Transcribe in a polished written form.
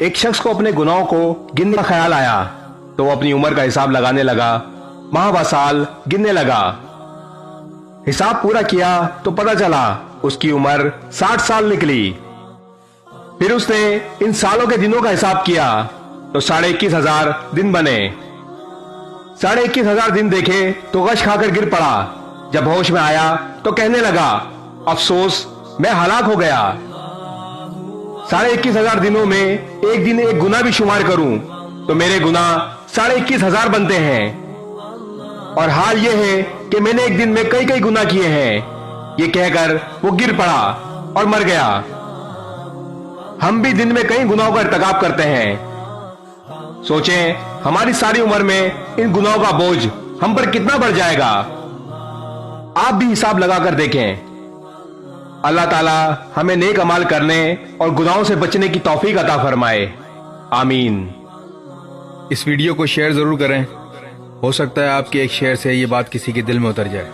ایک شخص کو اپنے گناہوں کو گننے کا خیال آیا تو وہ اپنی عمر کا حساب لگانے لگا، ماہ و سال گننے لگا۔ حساب پورا کیا تو پتہ چلا اس کی عمر 60 سال نکلی۔ پھر اس نے ان سالوں کے دنوں کا حساب کیا تو 21,500 دن بنے۔ 21,500 دن دیکھے تو غش کھا کر گر پڑا۔ جب ہوش میں آیا تو کہنے لگا، افسوس میں ہلاک ہو گیا۔ 21,500 دنوں میں ایک دن ایک گناہ بھی شمار کروں تو میرے گناہ 21,500 بنتے ہیں، اور حال یہ ہے کہ میں نے ایک دن میں کئی گناہ کیے ہیں۔ یہ کہہ کر وہ گر پڑا اور مر گیا۔ ہم بھی دن میں کئی گناہوں کا ارتکاب کرتے ہیں۔ سوچیں ہماری ساری عمر میں ان گناہوں کا بوجھ ہم پر کتنا بڑھ جائے گا۔ آپ بھی حساب لگا کر دیکھیں۔ اللہ تعالی ہمیں نیک اعمال کرنے اور گناہوں سے بچنے کی توفیق عطا فرمائے، آمین۔ اس ویڈیو کو شیئر ضرور کریں، ہو سکتا ہے آپ کے ایک شیئر سے یہ بات کسی کے دل میں اتر جائے۔